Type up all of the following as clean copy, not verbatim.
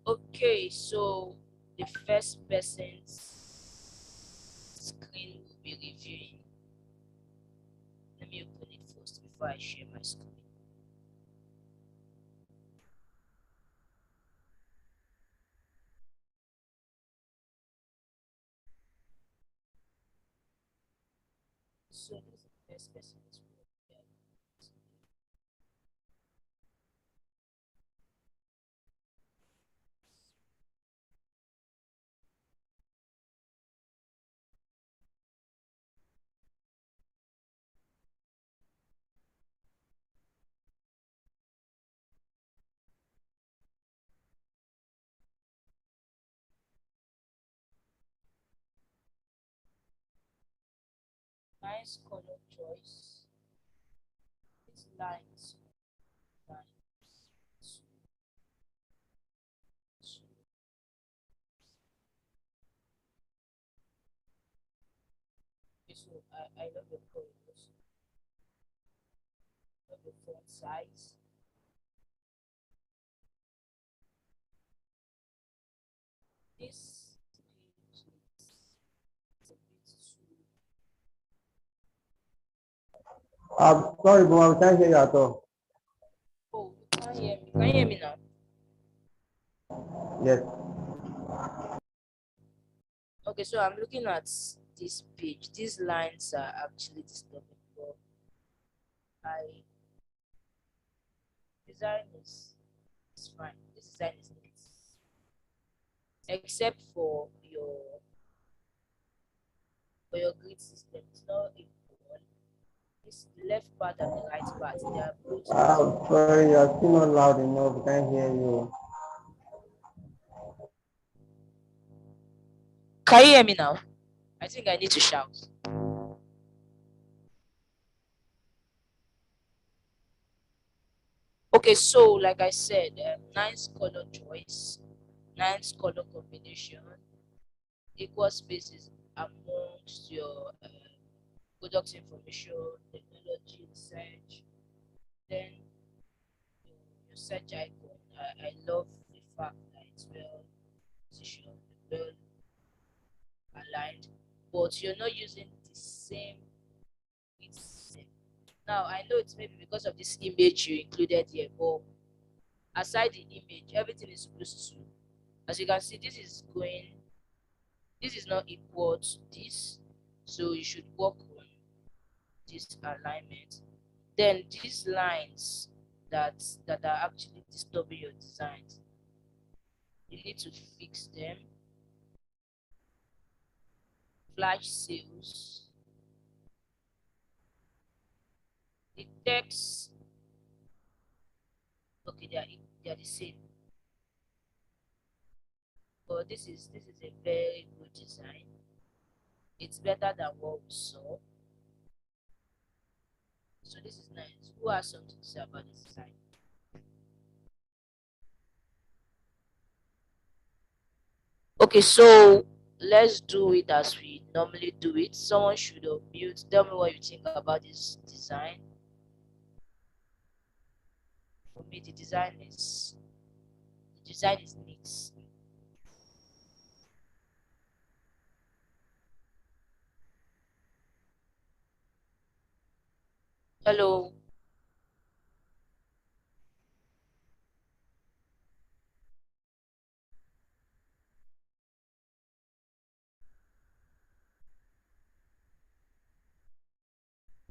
Okay, so the first person's screen will be reviewing. Let me open it first before I share my screen. So this is the first person's work. Nice color choice. These lines, lines, two. Okay, so I love the colors. Love the font size. This page is a bit too. Sorry, bro, I can't hear you at all. Oh, you can't hear me. Can you hear me now? Yes. Okay, so I'm looking at this page. These lines are actually disturbing, but I design is fine. This design is neat, except for your grid system. It's not equal. This left part and the right part, they are both Sorry, you're still not loud enough. I can't hear you. Can you hear me now? I think I need to shout. Okay, so like I said, nice color choice, nice color combination, equal spaces amongst your product information, technology, research, then your search icon. I love the fact that it's well positioned, well aligned, but you're not using the same system. Now I know it's maybe because of this image you included here, but aside the image, everything is supposed to, as you can see, this is not equal to this, so you should work on this alignment. Then these lines that are actually disturbing your designs, you need to fix them. Flash sales, the text, okay, they are the same, but this is a very good design. It's better than what we saw. So this is nice. Who has something to say about this design? Okay, so let's do it as we normally do it. Someone should unmute. Tell me what you think about this design. For me, the design is neat. Hello,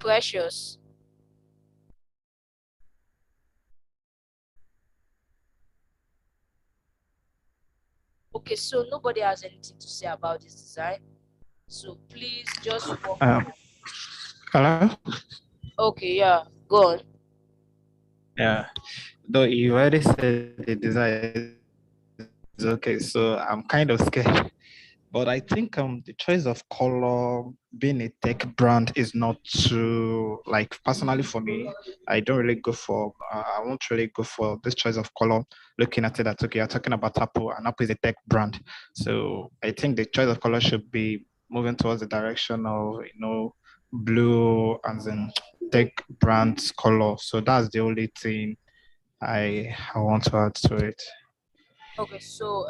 Precious. Okay, so nobody has anything to say about this design. So please just walk. Hello? Okay, yeah, go on. Yeah. Though you already said the design is okay, so I'm kind of scared. But I think the choice of color, being a tech brand, is not too, like, personally for me, I don't really go for, I won't really go for this choice of color. Looking at it, that okay, you're talking about Apple, and Apple is a tech brand, so I think the choice of color should be moving towards the direction of blue and then tech brand's color. So that's the only thing I want to add to it. Okay, so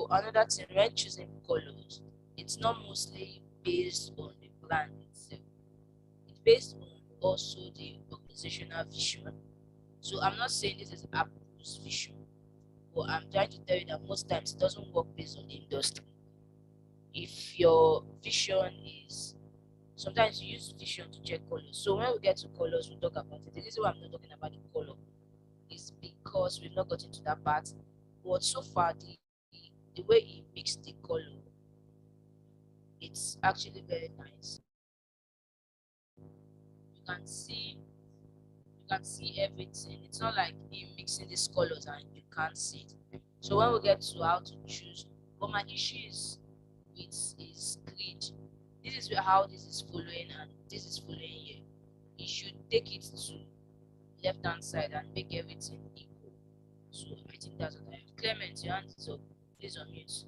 another thing when choosing colors, it's not mostly based on the brand itself. It's based on also the organizational vision. So I'm not saying this is Apple's vision, but I'm trying to tell you that most times it doesn't work based on the industry. If your vision is sometimes you use vision to check colors. So when we get to colors, we'll talk about it. The reason why I'm not talking about the color is because we've not gotten to that part. But so far, the way he mixed the color, it's actually very nice. You can see you can see everything. It's not like him mixing these colors and you can't see it. So when we get to how to choose, but my issue is with is grid. This is how this is following and this is following here. You should take it to left hand side and make everything equal. So I think that's what I have. Clement, your hand is up. Please unmute.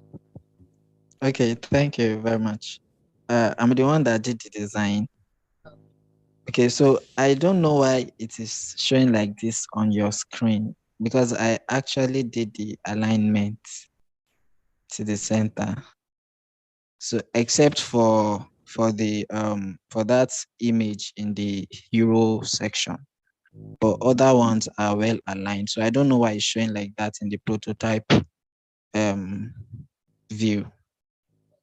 Okay, thank you very much. I'm the one that did the design. Um, Okay, so I don't know why it is showing like this on your screen because I actually did the alignment to the center. So except for that image in the hero section, but other ones are well aligned. So I don't know why it's showing like that in the prototype um view.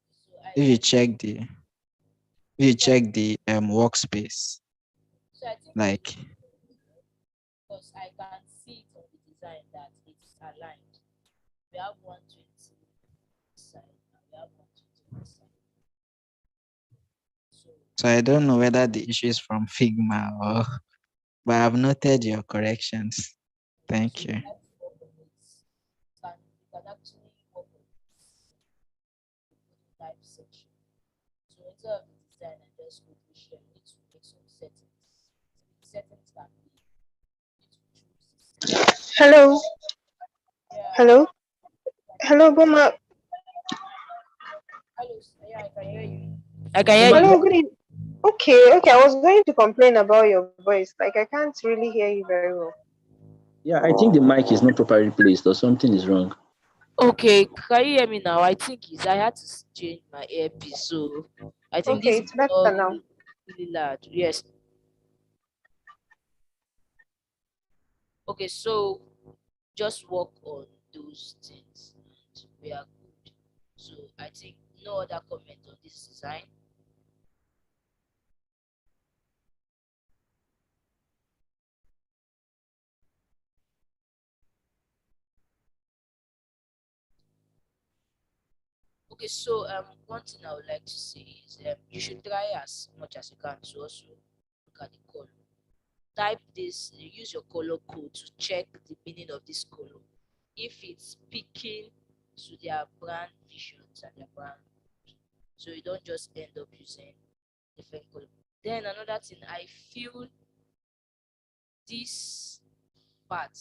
so If you check the yeah, workspace, so I think you like because I can see it on the design that it's aligned. We have 120 side and we have 120 on this side. So so I don't know whether the issue is from Figma or but I've noted your corrections. so Thank you you. have to work on it. You can actually work on the prototype section. So instead of the design and just go to share, you need to make some settings. The settings can be you need to choose the setting. Hello, Yeah, hello, can hear hello, you. Boma. Hello, yeah, I can hear you. I can hear Hello, you. good evening. Okay, okay. I was going to complain about your voice. Like I can't really hear you very well. Yeah, I think the mic is not properly placed or something is wrong. Okay, can you hear me now? I think I had to change my earpiece, so I think Okay, this it's is better not now. really loud. Yes. Okay, so just work on those things and we are good. So I think no other comment on this design. Okay, so one thing I would like to say is you should try as much as you can to also look at the color. Type this, use your color code to check the meaning of this color. If it's speaking to their brand visions and their brand, so you don't just end up using different color. Then another thing, I feel this part,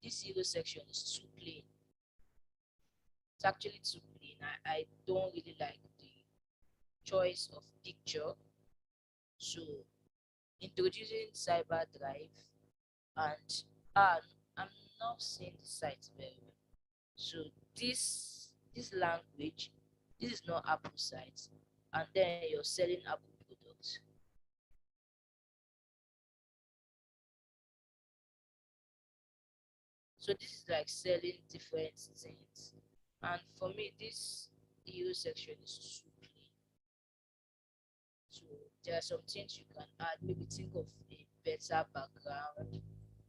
this zero section is too plain. It's actually too plain. I don't really like the choice of picture. So introducing cyber drive and I'm not seeing the site very well. So this language, this is not Apple site, and then you're selling Apple products. So this is like selling different things. And for me, this EU section is too plain. So there are some things you can add. Maybe think of a better background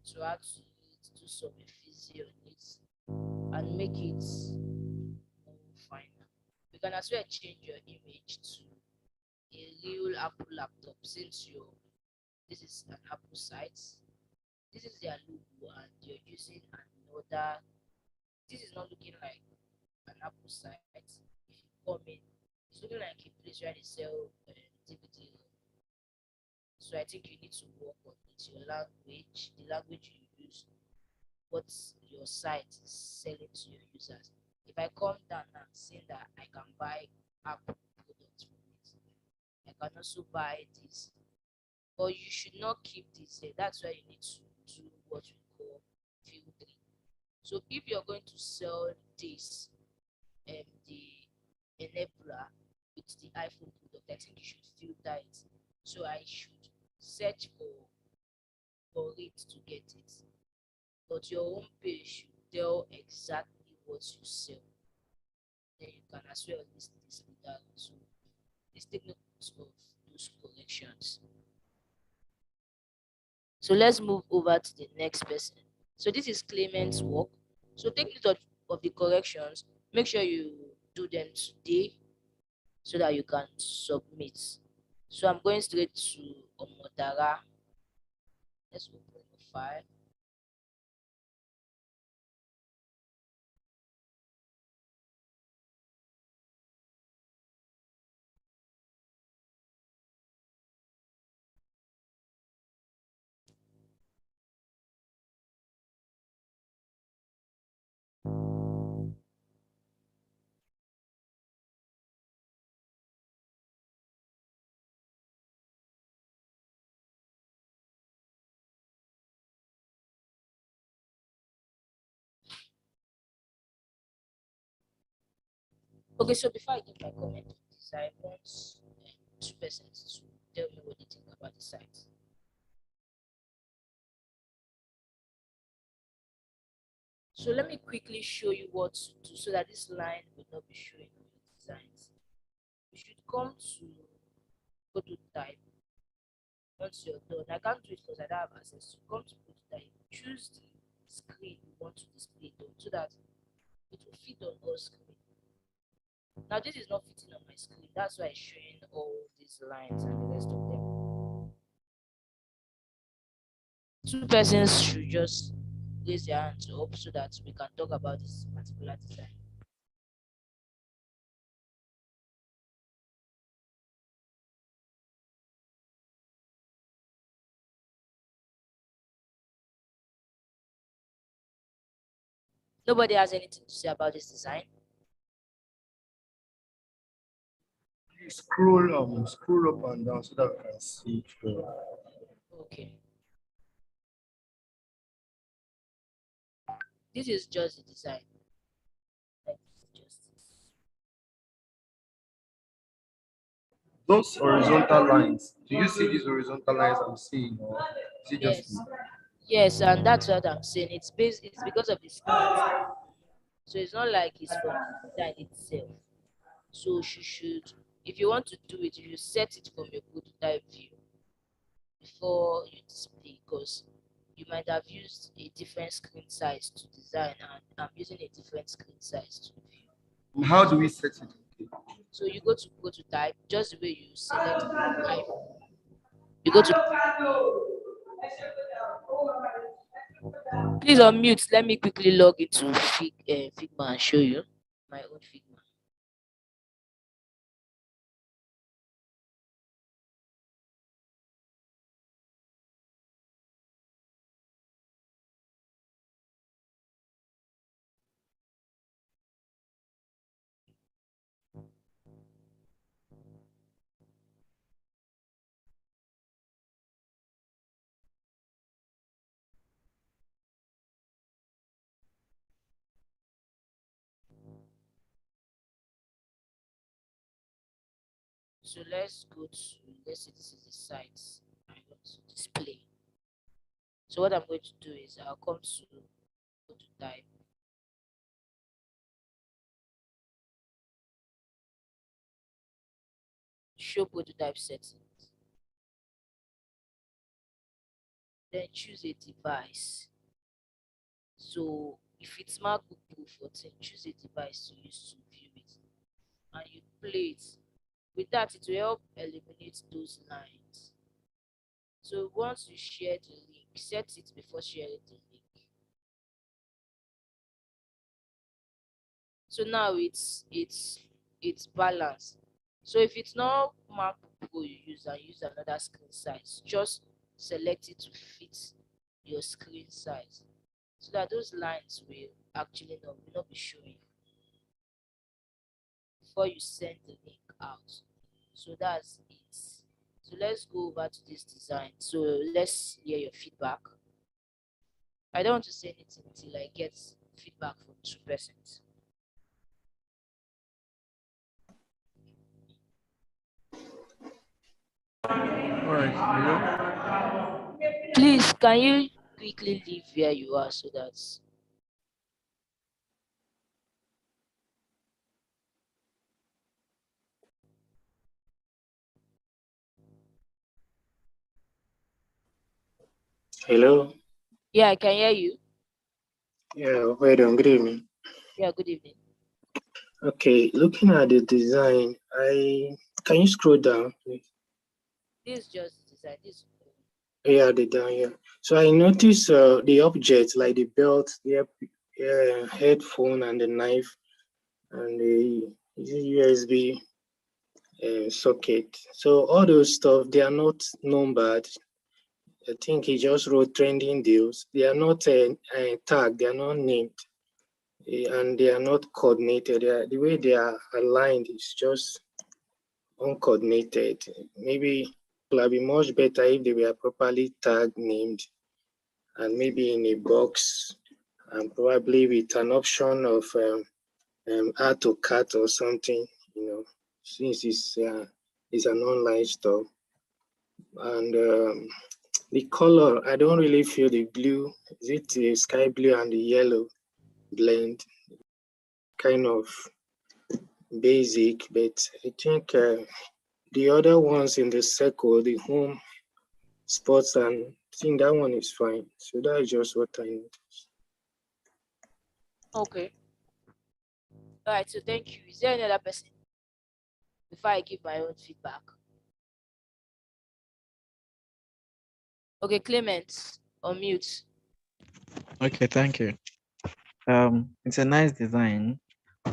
to add to it, do some effigy on it, and make it more finer. You can as well change your image to a real Apple laptop since this is an Apple site. This is their logo and you're using another. This is not looking like an Apple site. If you come in, it's looking like a place where they sell DVD. So I think you need to work on it. Your language, the language you use, what your site is selling to your users. If I come down and say that I can buy Apple products from it, I can also buy this. But you should not keep this here. That's why you need to do what we call filtering. So if you're going to sell this, the enabler with the iPhone product, I think you should filter it. So I should search for it to get it. But your home page should tell exactly what you sell. Then you can as well list this later. So please take note of those corrections. So let's move over to the next person. So this is Clement's work. So take note of the corrections. Make sure you do them today so that you can submit. So I'm going straight to Omodara. Let's open the file. Okay, so before I give my comment on this, I want two persons to tell me what they think about the site. So let me quickly show you what to do so that this line will not be showing on your designs. You should come to prototype. Once you're done, I can't do it because I don't have access. So come to prototype, choose the screen you want to display it on so that it will fit on all screen. Now this is not fitting on my screen. That's why it's showing all these lines and the rest of them. Two persons should just raise their hands up so that we can talk about this particular design. Nobody has anything to say about this design. Scroll up and down so that we can see the Okay. This is just the design. Like, just those horizontal lines. Do you see these horizontal lines I'm seeing, or is it just yes. Yes, and that's what I'm saying. It's because of the screen. So it's not like it's from the design itself. So you should, if you want to do it, you should set it from your prototype view before you display, because you might have used a different screen size to design, and I'm using a different screen size to view. how do we set it? Okay. So you go to prototype, just the way you select iPhone. You go to, please unmute. Let me quickly log into Figma and show you my own Figma. So let's go to, let's say this is the site I want to display. So what I'm going to do is I'll come to prototype, show prototype settings, then choose a device. So if it's MacBook Pro 14, choose a device to use to view it, and you play it. With that, it will help eliminate those lines. So once you share the link, set it before sharing the link. So now it's balanced. So if it's not MacBook Pro you use and use another screen size, just select it to fit your screen size so that those lines will actually will not be showing before you send the link out. So that's it. So let's go over to this design. So let's hear your feedback. I don't want to say anything until I get feedback from two persons. All right, Please, can you quickly leave where you are so that Hello. yeah, I can hear you. Yeah, well done. Good evening. Yeah, good evening. Okay, looking at the design, I can you scroll down, please? This is just design. This Yeah, the down here. So I noticed the objects like the belt, the headphone, and the knife, and the USB socket. So all those stuff, they are not numbered. I think he just wrote trending deals. They are not tagged. They are not named. And they are not coordinated. The way they are aligned is just uncoordinated. Maybe it would have been much better if they were properly tagged, named, and maybe in a box, and probably with an option of add to cart or something, since it's an online store. And the color, I don't really feel the blue. Is it the sky blue and the yellow blend? Kind of basic, but I think the other ones in the circle, the home, sports, and I think that one is fine. So that is just what I need. okay. All right. So thank you. Is there any other person before I give my own feedback? Okay, Clement, on mute. Okay, thank you. It's a nice design,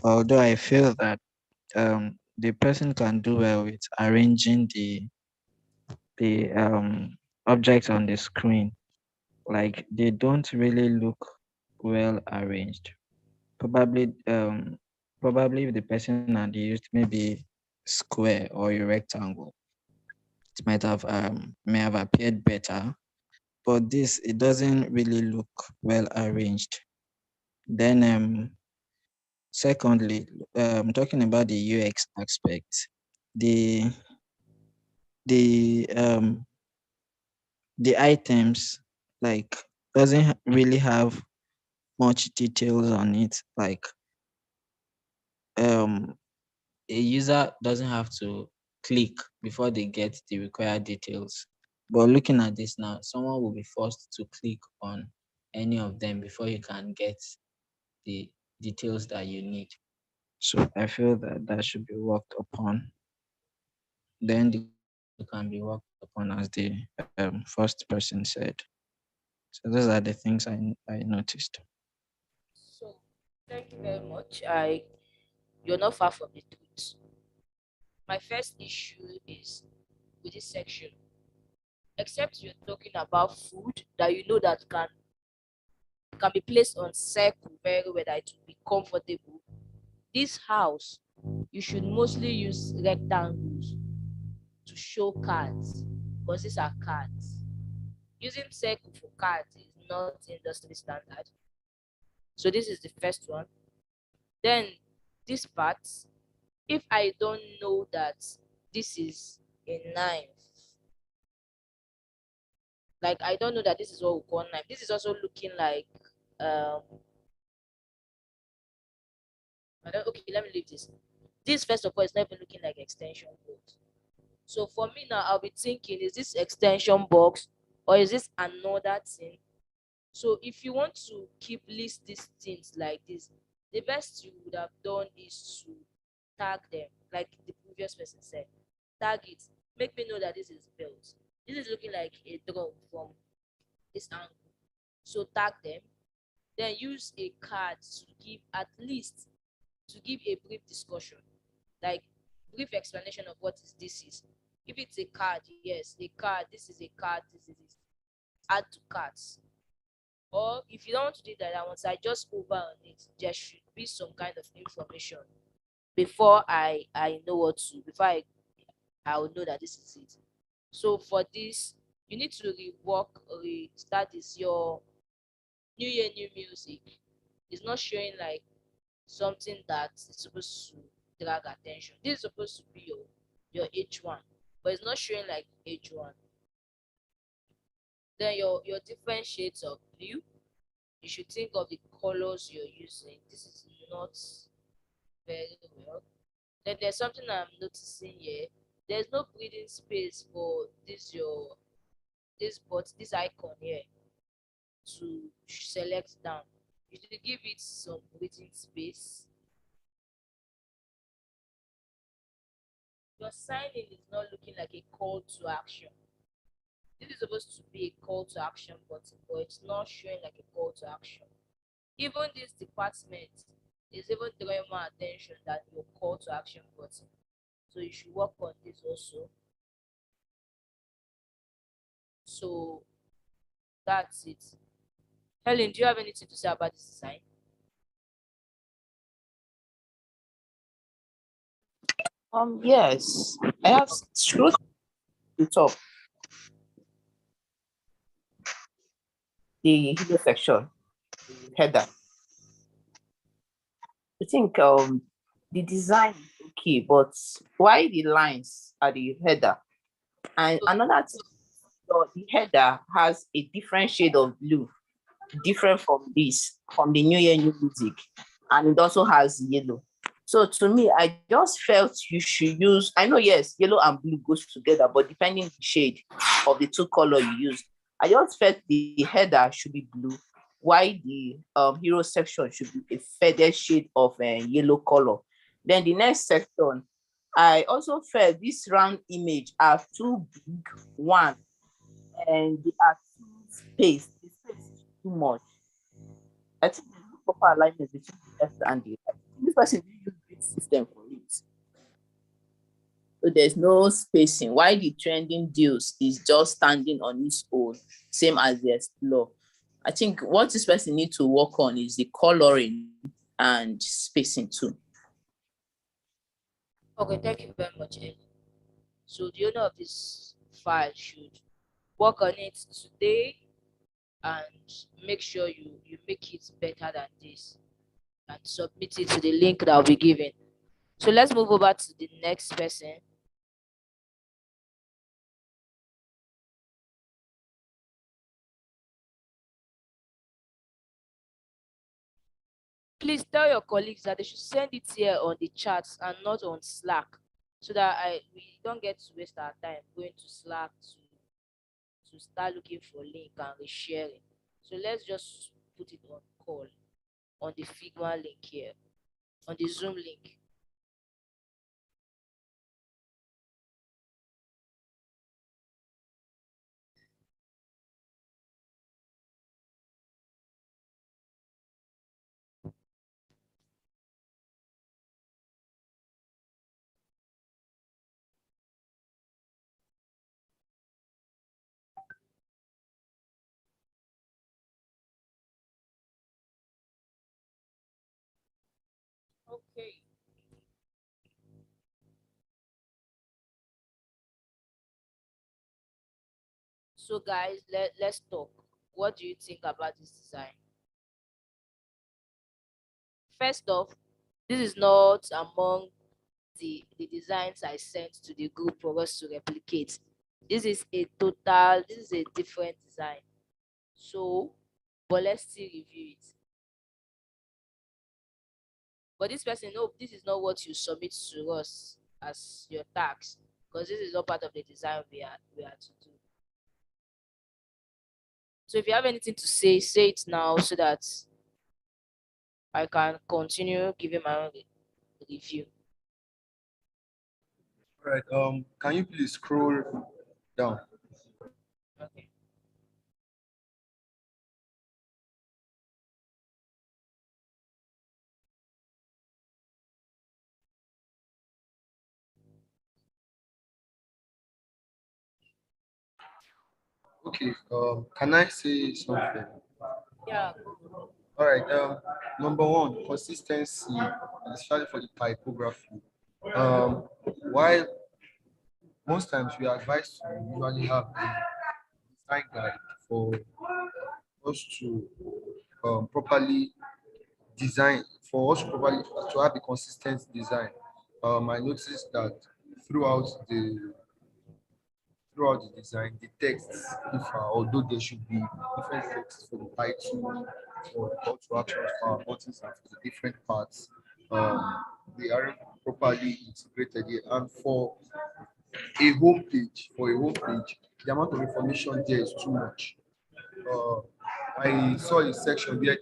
although I feel that the person can do well with arranging the objects on the screen. Like they don't really look well arranged. Probably probably if the person had used maybe square or a rectangle, it may have appeared better. But this, it doesn't really look well arranged. Then secondly, talking about the UX aspect, the the um the items like doesn't really have much details on it. Like um a user doesn't have to click before they get the required details. But looking at this now, someone will be forced to click on any of them before you can get the details that you need. So I feel that that should be worked upon. Then the can be worked upon as the first person said. So those are the things I noticed. So thank you very much. You're not far from the truth. My first issue is with this section. Except you're talking about food that you know that can be placed on circle very well that it will be comfortable. This house, you should mostly use rectangles to show cards because these are cards. Using circle for cards is not industry standard. So this is the first one. Then this part, if I don't know that this is a knife, like I don't know that this is what we call knife. This is also looking like um I don't okay, let me leave this. This first of all is not even looking like extension box. So for me now, I'll be thinking, is this extension box or is this another thing? So if you want to keep list these things like this, the best you would have done is to tag them, like the previous person said. Tag it. Make me know that this is belt. This is looking like a drum from this angle. So tag them. Then use a card to give at least to give a brief discussion, like brief explanation of what is this is. If it's a card, yes, a card, this is a card, this is it. Add to cards. Or if you don't want to do that, once I just over on it, there should be some kind of information before I know what to before I will know that this is it. So for this, you need to rework restart this your new year new music. It's not showing like something that is supposed to drag attention. This is supposed to be your H1, but it's not showing like H1. Then your different shades of blue, you should think of the colors you're using. This is not very well. Then there's something I'm noticing here. There's no breathing space for this icon here to select down. You should give it some breathing space. Your sign-in is not looking like a call to action. This is supposed to be a call to action button, but it's not showing like a call to action. Even this department is even drawing more attention than your call to action button. So you should work on this also. So that's it. Helen, do you have anything to say about this design? Yes, I have scrolled to the top, the header section, header. I think the design is okay, but why the lines are the header? And another thing, the header has a different shade of blue, different from this, from the New Year New Music, and it also has yellow. So to me, I just felt you should use, I know, yes, yellow and blue goes together, but depending on the shade of the two color you use, I just felt the header should be blue, while the hero section should be a faded shade of yellow color. Then the next section, I also felt this round image are too big, one, and they are too spaced. The space is too much. I think there's no proper alignment between the left and the right. This person will use grid system for it. So there's no spacing. Why the trending deals is just standing on its own, same as the explore. I think what this person needs to work on is the coloring and spacing too. Okay, thank you very much, Ellen. So the owner of this file should work on it today and make sure you make it better than this and submit it to the link that will be given. So let's move over to the next person. Please tell your colleagues that they should send it here on the chats and not on Slack, so that we don't get to waste our time going to Slack to start looking for link and resharing. So let's just put it on call on the Figma link here, on the Zoom link. Okay. So guys, let's talk. What do you think about this design? First off, this is not among the designs I sent to the group for us to replicate. This is a different design. So, but let's still review it. But this person, no, this is not what you submit to us as your task, because this is not part of the design we are to do. So if you have anything to say it now so that I can continue giving my own review. All right. Can you please scroll down? Okay. Okay. Can I say something? Yeah. All right. Number one, consistency, especially for the typography. Um, while most times we are advised to usually have a design guide for us to properly design, for us to properly to have a consistent design, I noticed that throughout the throughout the design, the texts, if although there should be different texts for the title, for the call to action, for our buttons, and for the different parts, they aren't properly integrated yet. And for a homepage, the amount of information there is too much. Uh, I saw a section where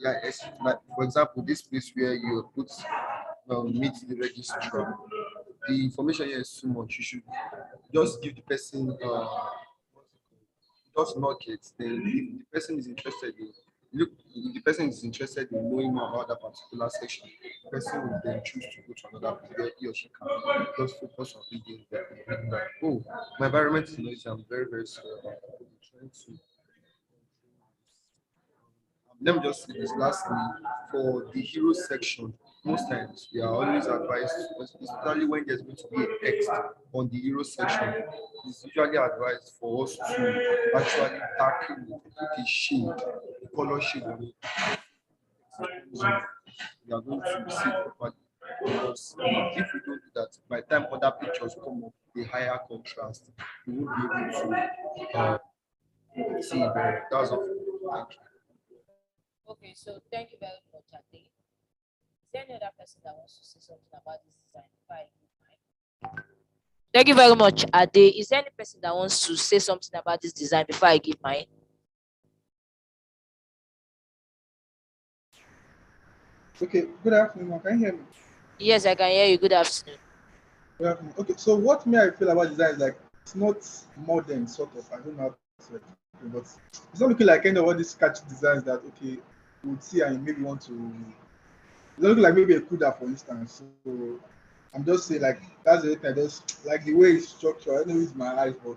like for example, this place where you put meet the registrar. The information here is too much. You should just give the person just knock it. Then if the person is interested in look if the person is interested in knowing more about that particular section, the person will then choose to go to another place where he or she can just focus on reading that. Oh, my environment is noisy. I'm very, very sorry about that. I'm trying to let me just say this lastly. For the hero section, most times we are always advised, especially when there's going to be a text on the hero section, it's usually advised for us to actually tackle it, put a shade, a color shade on it. So we are going to see it properly. Because if we don't do that, by the time other pictures come up, the higher contrast, we won't be able to see it very well. That's all. Thank you. Okay, so thank you very much, Ade. Is there any other person that wants to say something about this design before I give mine? Thank you very much, Ade. Is there any person that wants to say something about this design before I give mine? Okay, good afternoon. Can you hear me? Yes, I can hear you. Good afternoon. Good afternoon. Okay, so what may I feel about design is like it's not modern, sort of. I don't know how to explain, but it's not looking like any of all these catchy designs that okay you would see and you maybe want to. It's not looking like maybe a CUDA, for instance. So I'm just saying like that's the thing. I just like the way it's structured. I know it's my eyes, but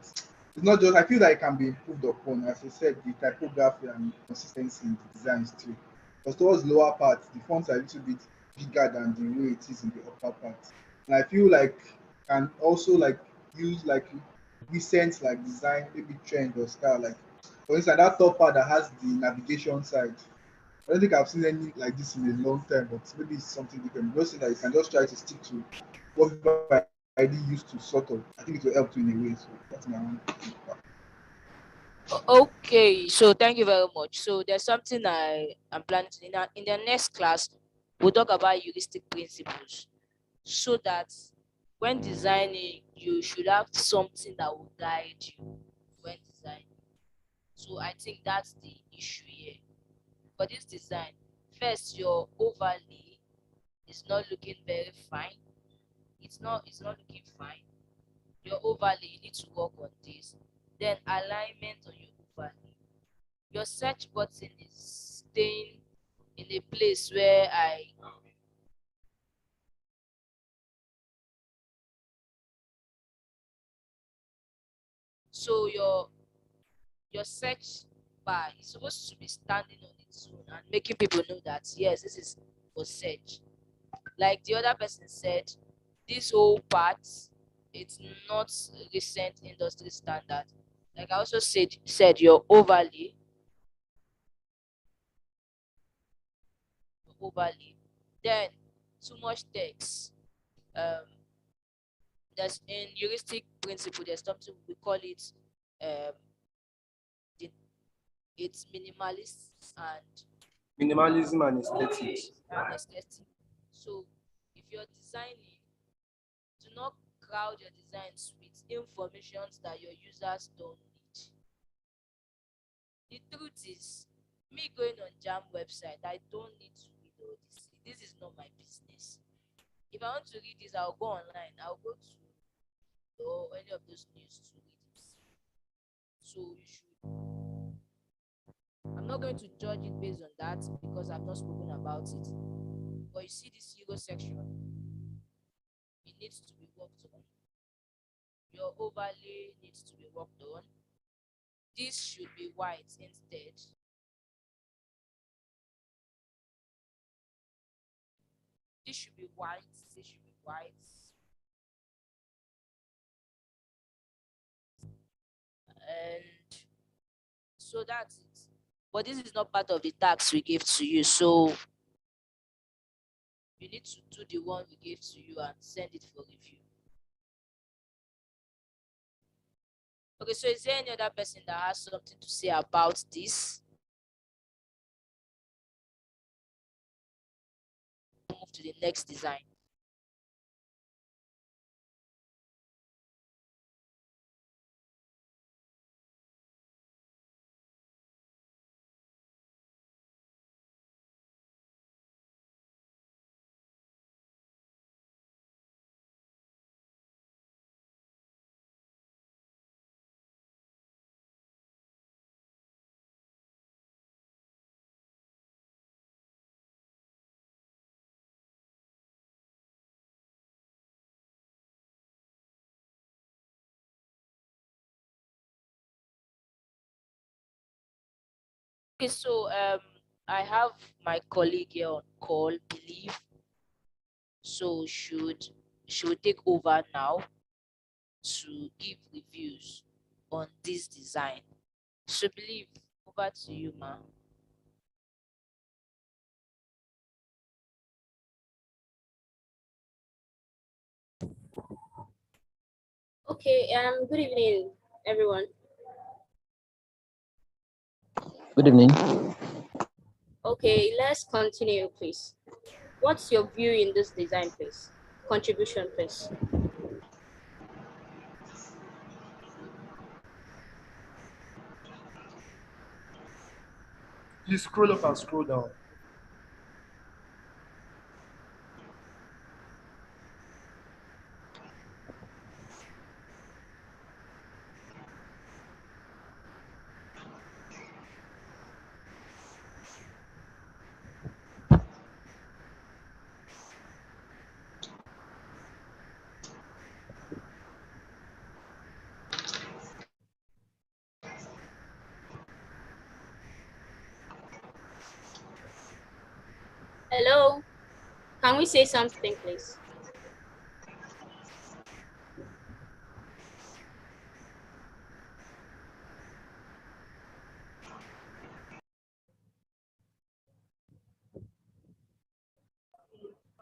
it's not just. I feel like it can be improved upon. As I said, the typography and consistency in the designs too. Because towards the lower part, the fonts are a little bit bigger than the way it is in the upper part. And I feel like can also like use like recent like design, maybe trend or style. Like for instance, that top part that has the navigation side. I don't think I've seen any like this in a long time, but maybe it's something different. Just say that you can just try to stick to what people already used to sort of. I think it will help you in a way. So that's my own. Okay, so thank you very much. So there's something I am planning to in the next class. We'll talk about heuristic principles, so that when designing, you should have something that will guide you when designing. So I think that's the issue here. For this design, first your overlay is not looking very fine. It's not looking fine. Your overlay, you need to work on this. Then alignment on your overlay. Your search button is staying in a place where so your search bar is supposed to be standing on its own and making people know that yes, this is for search. Like the other person said, this whole part, it's not recent industry standard. Like I also said your overlay. Then too much text. Um, there's in heuristic principle. There's something we call it. Um, the, it's minimalist and Minimalism and aesthetics. aesthetic. So if you're designing, do not crowd your designs with information that your users don't need. The truth is, me going on Jam website, I don't need to read all this. This is not my business. If I want to read this, I'll go online. I'll go to any of those news to read it. So you should. I'm not going to judge it based on that because I've not spoken about it. But you see this hero section, it needs to be worked on. Your overlay needs to be worked on. This should be white instead. This should be white. This should be white. And so that's it. but this is not part of the task we gave to you. So you need to do the one we gave to you and send it for review. Okay, so is there any other person that has something to say about this? Move to the next design. Okay, so I have my colleague here on call, Believe. So she will take over now to give reviews on this design. So Believe, over to you, ma'am. Okay, good evening, everyone. Good evening. Okay, let's continue, please. What's your view in this design, please? Contribution, please. Please scroll up and scroll down. Hello, can we say something, please?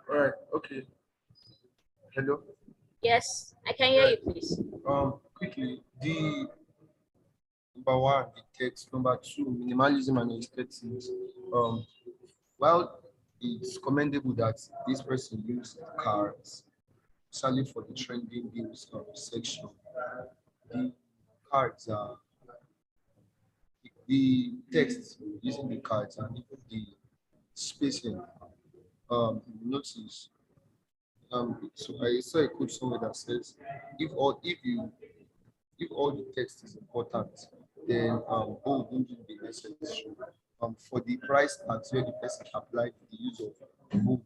All right. Okay. Hello. Yes, I can hear you, please. Quickly, the number one, the text. Number two, minimalism and aesthetics. Um, while it's commendable that this person used cards, especially for the trending deals section, the cards are the text using the cards and even the spacing. Notice. So I saw a quote somewhere that says, if all the text is important, then bold won't be necessary. For the price tags where the person applied the use of bold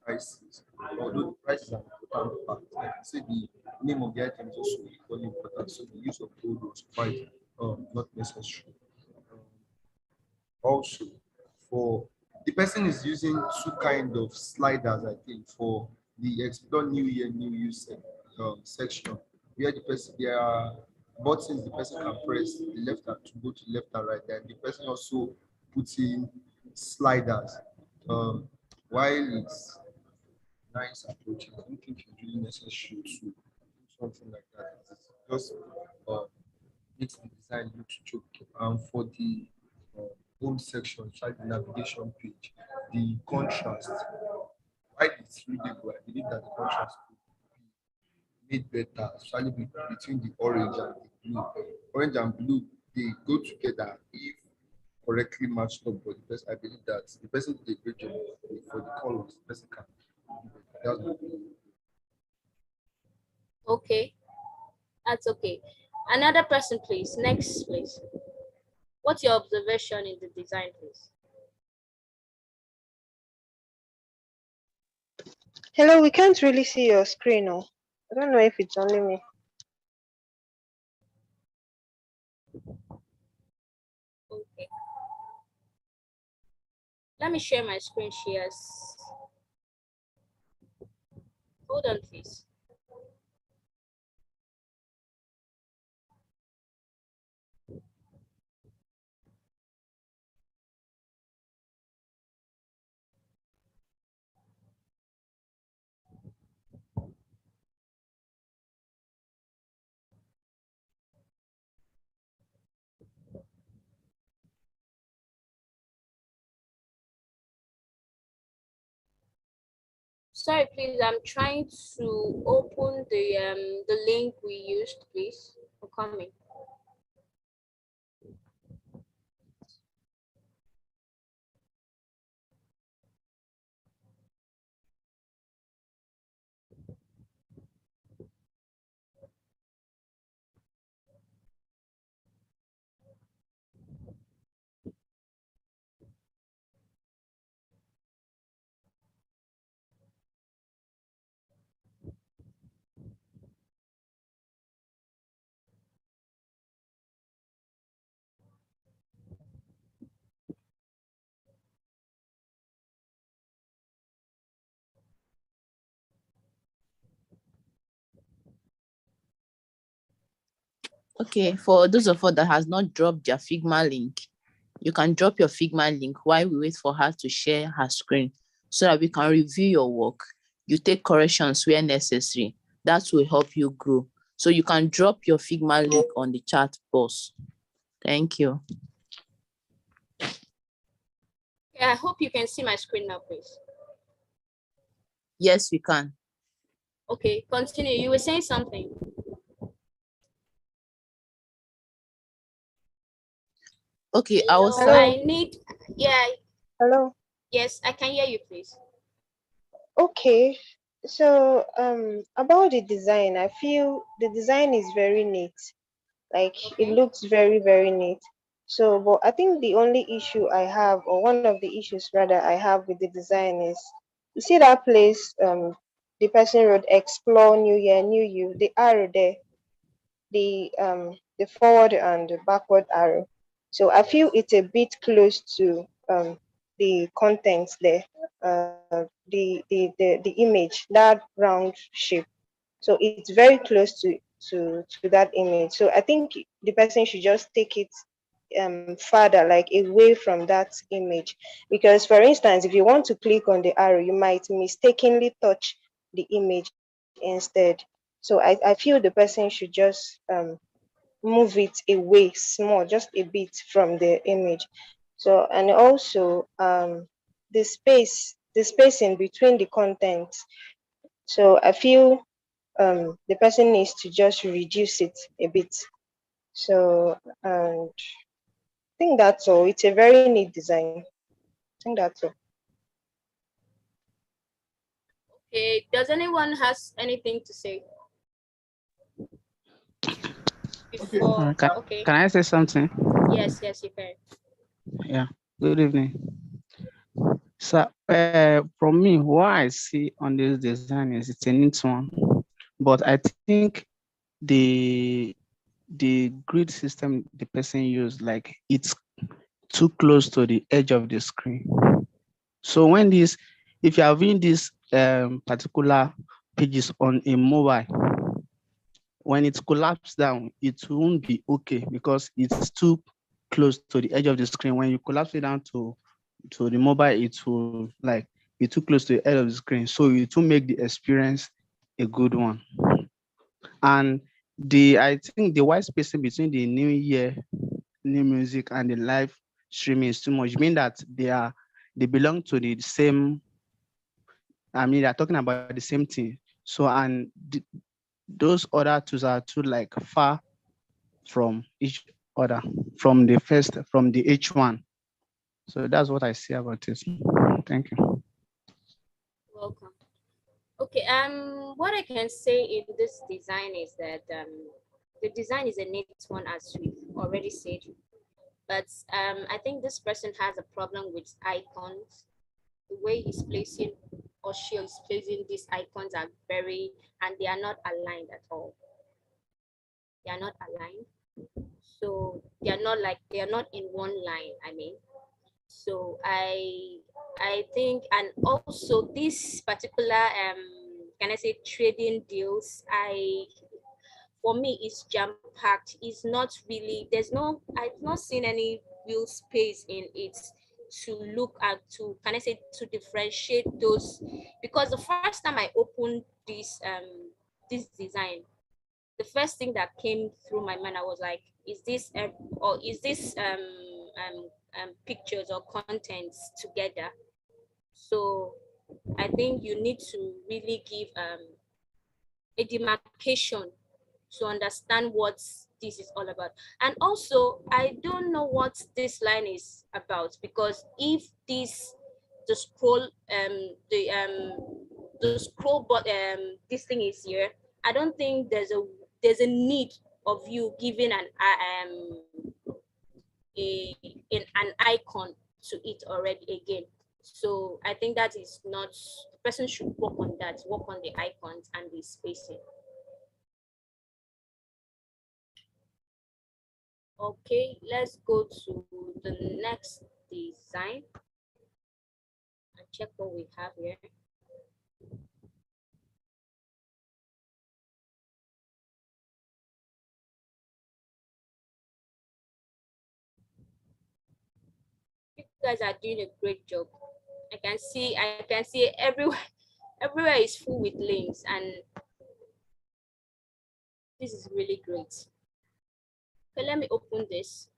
prices, although the price is an important part, I can say the name of the item is also equally important. So the use of bold was quite not necessary. Um, Also, for the person is using two kind of sliders, I think, for the explore new year new you section, where the person there are buttons the person can press the left and to go to left and right. Then the person also puts in sliders. Um, while it's nice approach, I don't think it's really necessary to do something like that. It's just uh, makes the design look choke. For the uh, home section, try the navigation page, the contrast. While it's readable, I believe that the contrast could be made better, especially between the orange and the blue. Orange and blue, they go together if correctly matched up, but I believe that the person did a great job for the colors. The person can do better. That's my opinion. Okay, that's okay. Another person, please. Next, please. What's your observation in the design, please? Hello, we can't really see your screen. Oh, I don't know if it's only me. Okay. Let me share my screen shares. Hold on, please. Sorry, please. I'm trying to open the link we used, please. I'm coming. Okay, for those of us that has not dropped their Figma link, you can drop your Figma link while we wait for her to share her screen so that we can review your work. You take corrections where necessary. That will help you grow. So you can drop your Figma link on the chat box. Thank you. Yeah, I hope you can see my screen now, please. Yes, we can. Okay, continue. You were saying something. Okay, I was Hello, I need, yeah, Hello. yes, I can hear you, please. Okay. So about the design, I feel the design is very neat. Like it Okay. looks very, very neat. So, but I think the only issue I have, or one of the issues rather I have with the design is, you see that place, the person wrote explore new year, new you, the arrow there, the forward and the backward arrow. So I feel it's a bit close to the contents there, the image, that round shape. So it's very close to that image. So I think the person should just take it further, like away from that image. Because for instance, if you want to click on the arrow, you might mistakenly touch the image instead. So I feel the person should just move it away small, just a bit from the image. So and also the space in between the content. So I feel the person needs to just reduce it a bit. So and I think that's all. It's a very neat design. I think that's all. Okay, does anyone has anything to say Okay. before? Can, Okay, can I say something? yes, yes, you can. Yeah. Good evening. So, from me, what I see on this design is it's a neat one, but I think the the grid system the person used, like it's too close to the edge of the screen. So when this, if you are viewing this particular pages on a mobile, when it collapses down, it won't be okay because it's too close to the edge of the screen. When you collapse it down to the mobile, it will like be too close to the edge of the screen. So it will make the experience a good one. And I think the white spacing between the new year, new music and the live streaming is too much. Mean that they belong to the same, I mean, they're talking about the same thing. So, and those other tools are too like far from each other, from the H1. So that's what I see about this. Thank you. Welcome. Okay, what I can say in this design is that the design is a neat one, as we've already said, but I think this person has a problem with icons. The way he's placing or she is placing these icons are very, and they are not aligned at all. They are not aligned. So they are not in one line, I mean. So I think, and also this particular can I say trading deals, for me is jam packed. It's not really, there's no, I've not seen any real space in it to look at, to can I say, to differentiate those. Because the first time I opened this design, the first thing that came through my mind, I was like, is this or is this pictures or contents together? So I think you need to really give a demarcation to understand what this is all about. And also, I don't know what this line is about, because if this the scroll the scroll but this thing is here, I don't think there's a need of you giving an icon to it already again. So I think that is not, the person should work on that, work on the icons and the spacing. Okay, let's go to the next design and check what we have here. You guys are doing a great job. I can see everywhere everywhere is full with links, and this is really great. Okay, let me open this.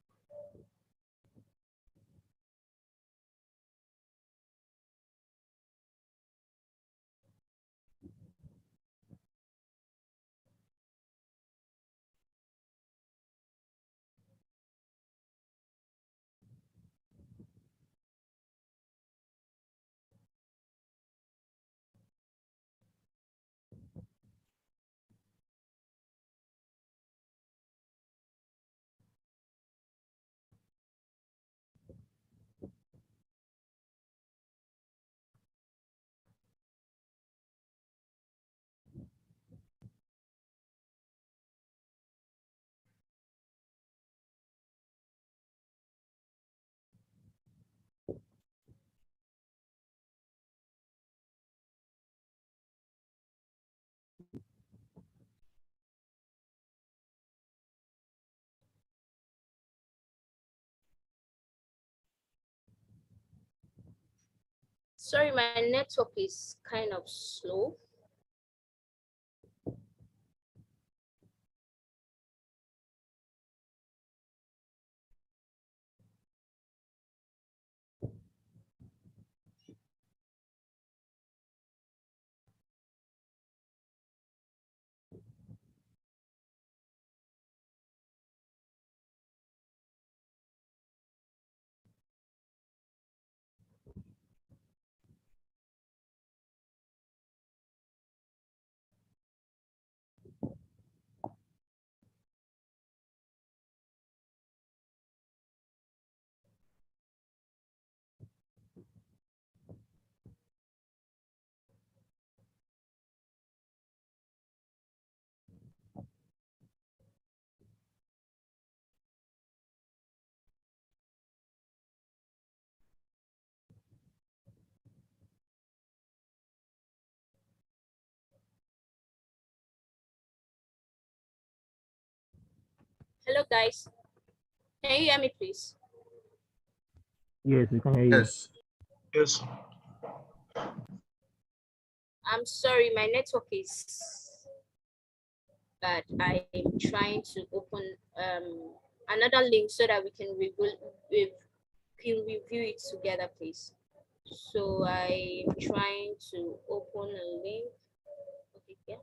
Sorry, my network is kind of slow. Hello, guys. Can you hear me, please? Yes, we can hear you. Yes. Yes. I'm sorry, my network is bad. I am trying to open another link so that we can review it together, please. So I'm trying to open a link. Okay, yeah.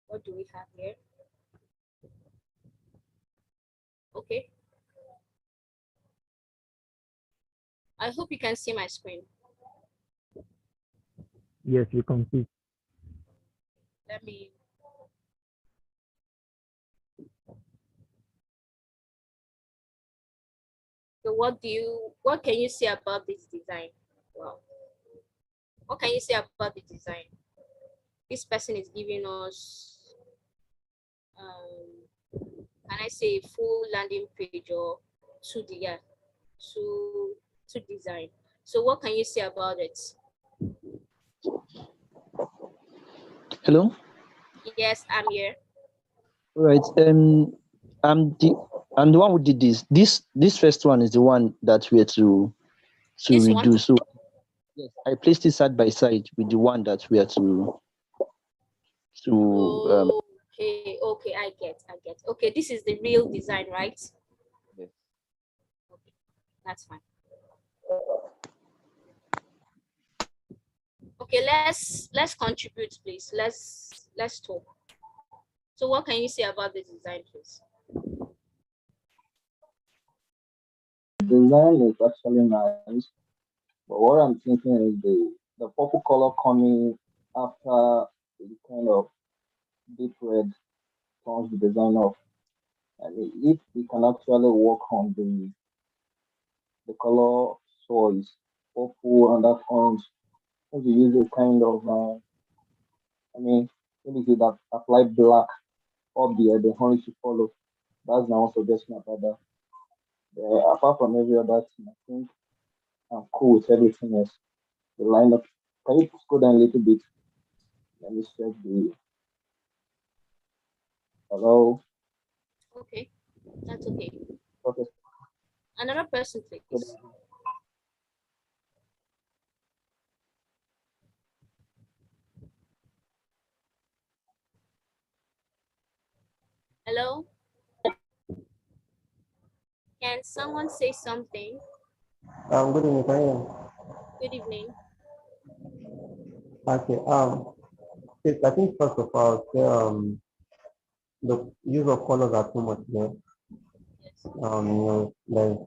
What do we have here? Okay. I hope you can see my screen. Yes, we can see. Let me. So what can you say about this design? Wow. What can you say about the design? This person is giving us, can I say, full landing page or yeah, to design. So what can you say about it? Hello. Yes, I'm here. Right. I'm the one who did this. This first one is the one that we are to This one? redo. So Yes, I placed it side by side with the one that we are to Okay, okay, I get. Okay, this is the real design, right? yes. Okay, that's fine. Okay, let's contribute, please. Let's talk. So what can you say about the design, please? Design is actually nice, but what I'm thinking is the purple color coming after the kind of deep red turns the design off. I mean, if we can actually work on the color choice, purple and that orange, if we use a kind of, I mean, maybe if that apply black up there, the orange should follow. That's my own suggestion about that. Apart from every other thing, I think I'm cool with everything else. The lineup. Can you just go down a little bit? Let me check the hello. Okay, that's okay. Okay. Another person, So please. Hello? Can someone say something? Good evening. Can you Good evening. Okay. Yes, I think first of all, the use of colors are too much there. Yes. There's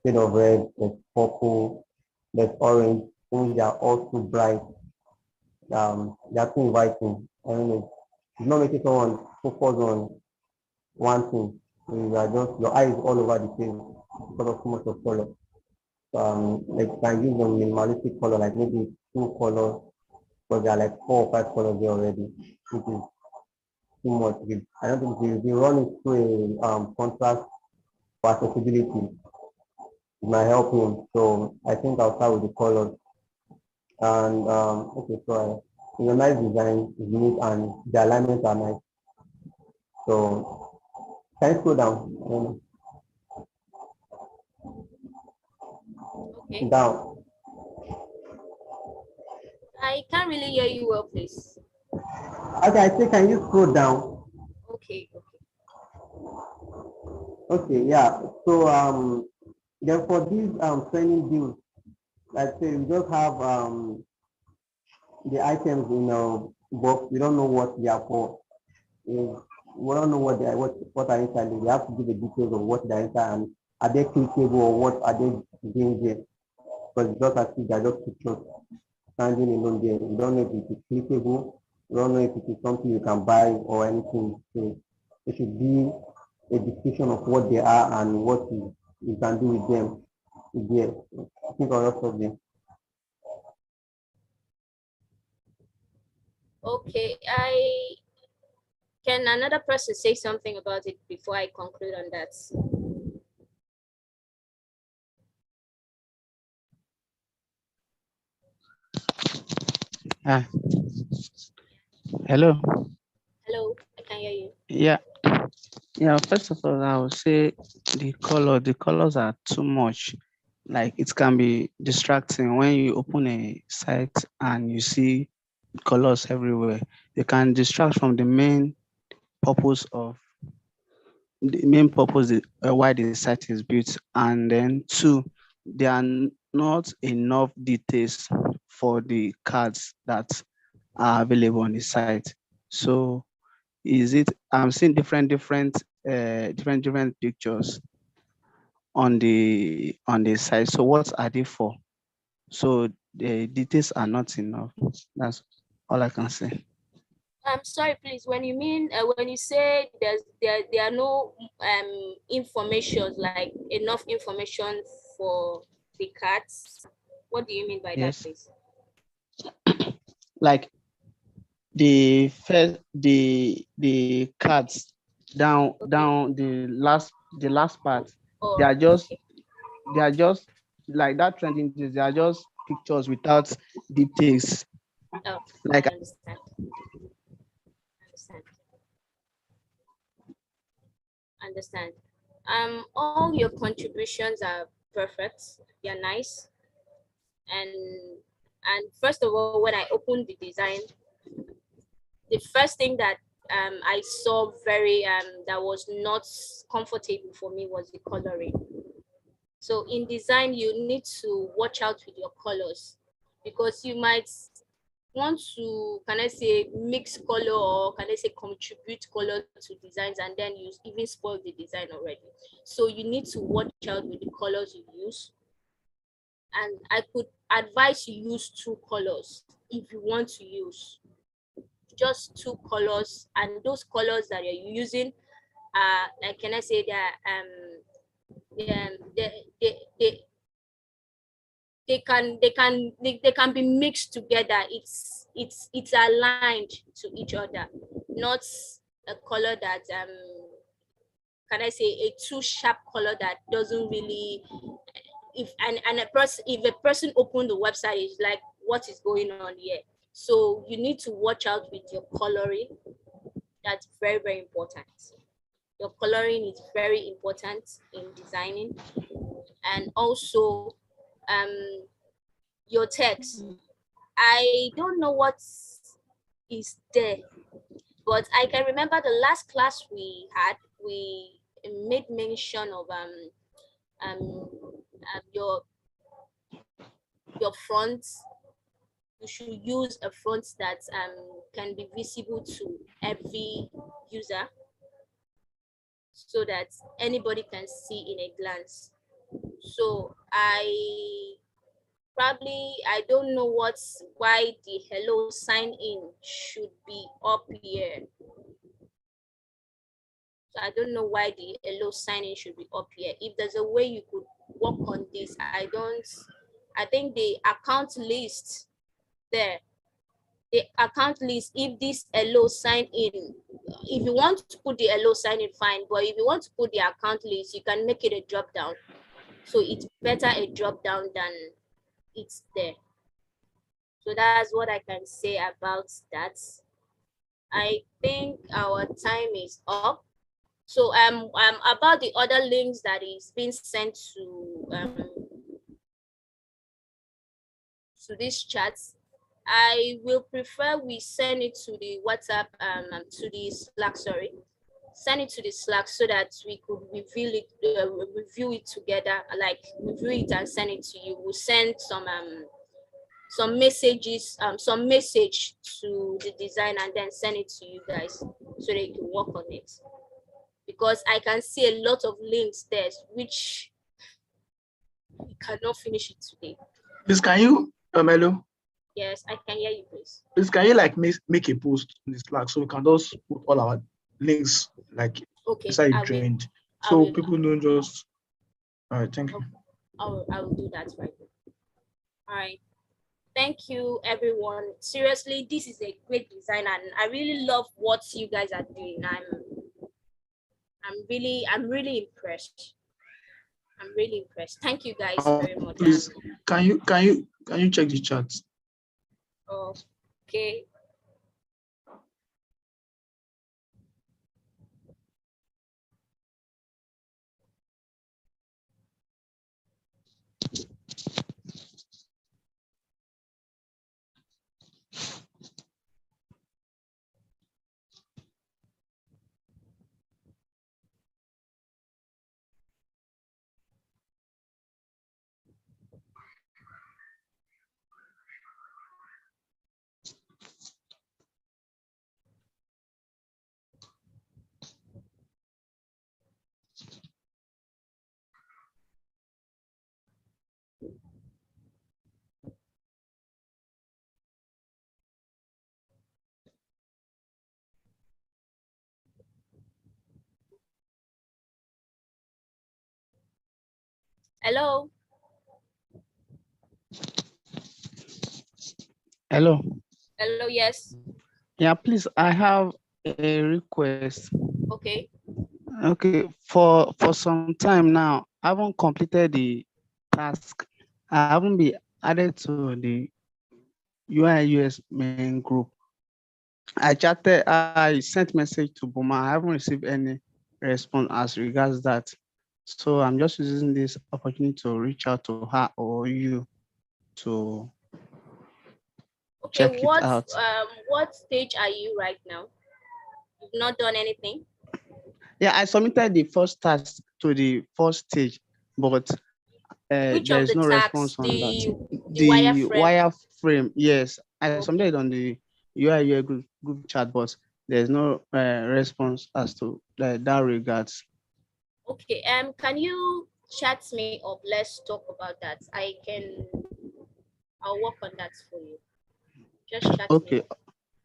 shade of red, there's purple, there's orange. Things they are all too bright. They are too inviting. I mean, it's not making someone focus on one thing. You are just your eyes all over the place because of too much of color. Like you can use a minimalistic color, like maybe two colors, because there are like 4 or 5 colors there already, which is too much. I don't think if you run into a contrast for accessibility, it might help him. So I think I'll start with the colors. And okay, so it's a nice design, it's neat, and the alignments are nice. So can you scroll down? Okay. Down. I can't really hear you well, please. Okay, I say can you scroll down? Okay, okay. Okay, yeah. So then for these training deals, like say we just have the items in a box. We don't know what they are for. We don't know what they are, what are inside. We have to give the details of what they are inside and are they clickable or what are they doing there? Because it's just as if they are just pictures standing alone there. We don't know if it is clickable. We don't know if it is something you can buy or anything. So it should be a description of what they are and what you can do with them. Yeah, I think I'll also be. Okay, I can another person say something about it before I conclude on that? Ah, hello. Hello, I can hear you. Yeah. Yeah. First of all, I would say the colors are too much. Like it can be distracting when you open a site and you see colors everywhere. They can distract from purpose of the main purpose why the site is built. And then two, there are not enough details for the cards that are available on the site. So I'm seeing different pictures on the site. So what are they for? So the details are not enough. That's all I can say. I'm sorry, please. When you mean when you say there are no information, like enough information for the cards, what do you mean by that, Yes. please? Like the cards down the last part, Oh, they are just okay. they are just like that trending things, they are just pictures without details. Oh, Like I understand. Understand. Understand. All your contributions are perfect. They're nice. And first of all, when I opened the design, the first thing that I saw very that was not comfortable for me was the coloring. So in design, you need to watch out with your colors, because you might want to, can I say, mix color, or can I say contribute color to designs, and then you even spoil the design already. So you need to watch out with the colors you use. And I could advise you use two colors if you want to use just two colors, and those colors that you're using are, like, can I say that they, they can be mixed together. It's aligned to each other, not a color that can I say a too sharp color that doesn't really, and a person, if a person opened the website, is like, what is going on here? So you need to watch out with your coloring. That's very, very important. Your coloring is very important in designing. And also your text. I don't know what is there, but I can remember the last class we had, we made mention of um, your front. You should use a front that can be visible to every user, so that anybody can see in a glance. So I don't know why the hello sign in should be up here. So I don't know why the hello sign in should be up here. If there's a way you could work on this, I think the account list there, the account list, if this hello sign in, if you want to put the hello sign in, fine, but if you want to put the account list, you can make it a drop down. So it's better a drop down than it's there. So that's what I can say about that. I think our time is up. So about the other links that is being sent to these chats, I will prefer we send it to the WhatsApp, to the Slack, sorry. Send it to the Slack so that we could review it together, like review it and send it to you. We'll send some messages, some message to the design, and then send it to you guys so that you can work on it. Because I can see a lot of links there, which we cannot finish it today. Please, can you, Melo? Yes, I can hear you, please. Please, can you like make a post in the Slack so we can just put all our links like inside the trend, so people don't just. All right, thank you. I will do that right now. All right. Thank you, everyone. Seriously, this is a great design, and I really love what you guys are doing. I'm really impressed. I'm really impressed. Thank you guys very much. Please, can you check the chat? Okay. Hello. Hello. Hello, yes. Yeah, please, I have a request. Okay. Okay, for some time now, I haven't completed the task. I haven't been added to the UI US main group. I sent message to Boma. I haven't received any response as regards that. So I'm just using this opportunity to reach out to her or you. to Okay, check it out. what stage are you right now? You've not done anything? Yeah, I submitted the first task to the first stage, but Which there of is the no response tasks? on that. The The wireframe? wireframe, yes, I Okay. submitted on the UI group chat, but there's no response as to that regards. Okay. Can you chat me up? Let's talk about that. I'll work on that for you. Just chat me Okay, up.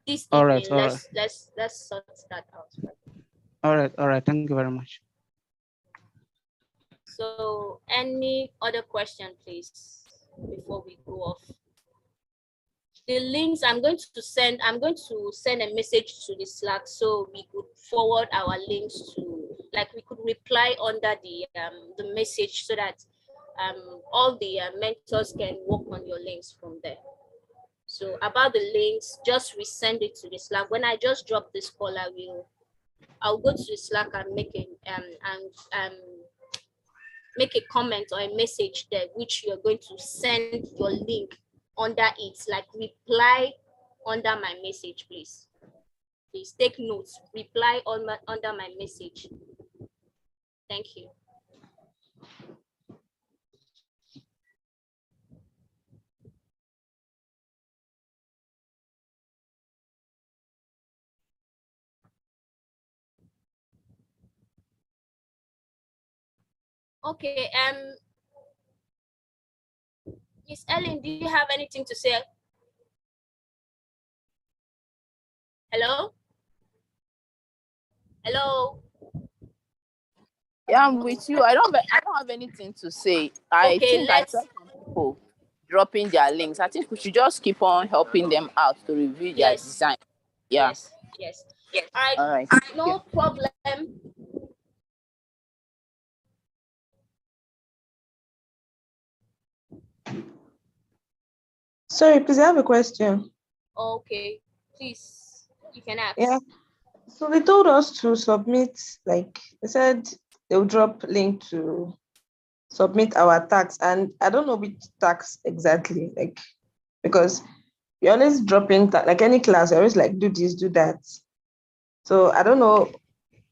This all right, evening, all right, let's sort that out. all right. Thank you very much. So any other question, please, before we go off? The links I'm going to send a message to the Slack so we could forward our links to, like we could reply under the message so that all the mentors can work on your links from there. So about the links, just resend it to the Slack. When I just drop this call, I'll go to the Slack and make a comment or a message there, which you're going to send your link under it, like reply under my message, please. Please take notes, reply under my message. Thank you. Okay, Miss Ellen, do you have anything to say? Hello? Hello? Yeah, I'm with you. I don't have anything to say. I Okay, think I saw some people dropping their links. I think we should just keep on helping them out to review their Yes. design. Yeah. Yes. All right. No problem. Sorry, please, I have a question. Okay, please, you can ask. Yeah. So they told us to submit, like they said they'll drop link to submit our tax, and I don't know which tax exactly, like because we always drop in like any class, I always like do this, do that. So I don't know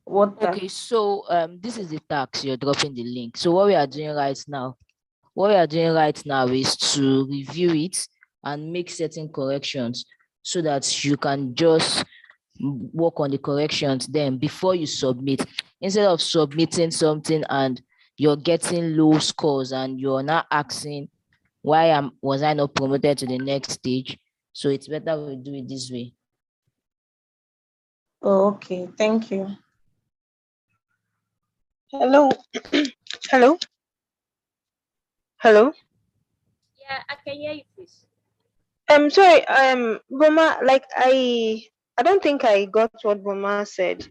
what tax. Okay, so this is the tax you're dropping the link. So what we are doing right now is to review it and make certain corrections so that you can just work on the corrections then before you submit, instead of submitting something and you're getting low scores and you're not asking why was I not promoted to the next stage. So it's better we do it this way. Oh, okay, thank you. Hello. Hello. Hello. Yeah, I can hear you, please. Sorry, Boma, like I don't think I got what Boma said.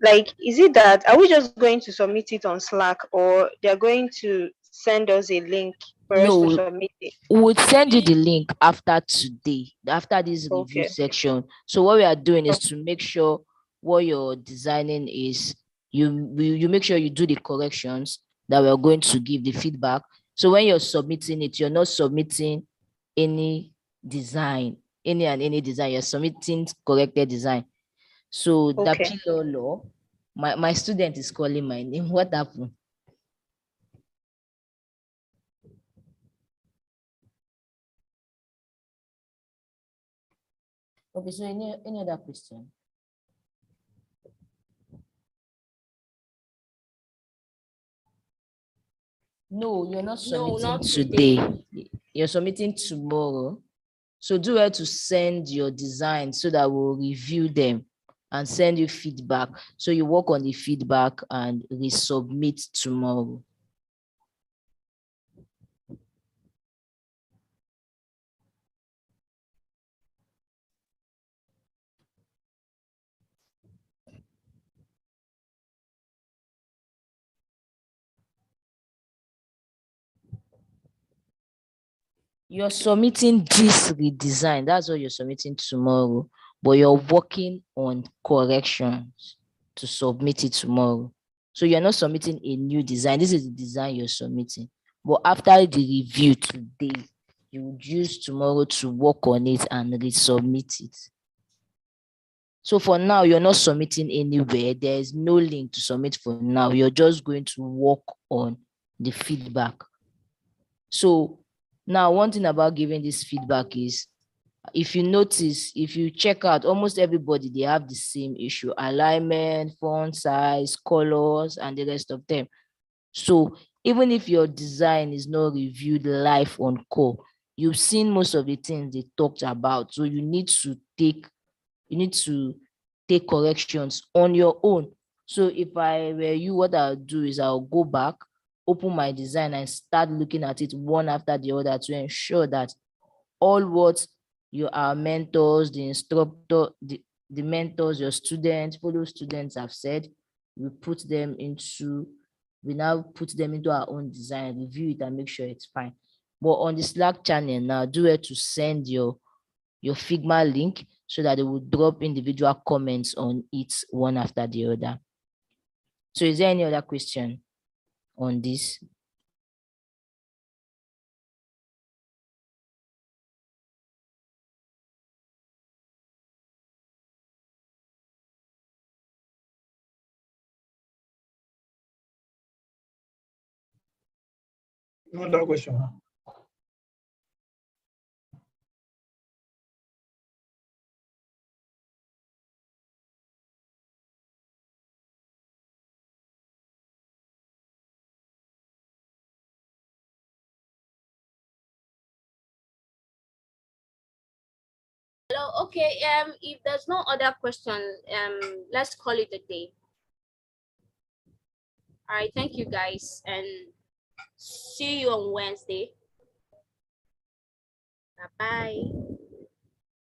Like, is it that are we just going to submit it on Slack, or they're going to send us a link for us to submit it? We would send you the link after today, after this review section. So what we are doing is to make sure what you're designing is you make sure you do the corrections that we're going to give the feedback. So when you're submitting it, you're not submitting any design, any design, you're submitting corrected design. So the pillar law, my student is calling my name. What happened? Okay, so any other question? No, you're not submitting today. You're submitting tomorrow. So do well to send your design so that we'll review them and send you feedback. So you work on the feedback and resubmit tomorrow. You're submitting this redesign. That's what you're submitting tomorrow, but you're working on corrections to submit it tomorrow. So you're not submitting a new design. This is the design you're submitting. But after the review today, you would use tomorrow to work on it and resubmit it. So for now, you're not submitting anywhere. There is no link to submit for now. You're just going to work on the feedback. So now one thing about giving this feedback is, if you notice, if you check out, almost everybody, they have the same issue: alignment, font size, colors, and the rest of them. So even if your design is not reviewed live on call, you've seen most of the things they talked about. So you need to take corrections on your own. So if I were you, what I'll do is I'll go back, open my design, and start looking at it one after the other to ensure that all what our mentors, the instructor, the mentors, your students, fellow students have said, we now put them into our own design, review it, and make sure it's fine. But on the Slack channel now, do it to send your Figma link so that they will drop individual comments on it one after the other. So is there any other question on this? No other question. Hello. Okay. If there's no other question, let's call it a day. All right. Thank you, guys, and see you on Wednesday. Bye bye.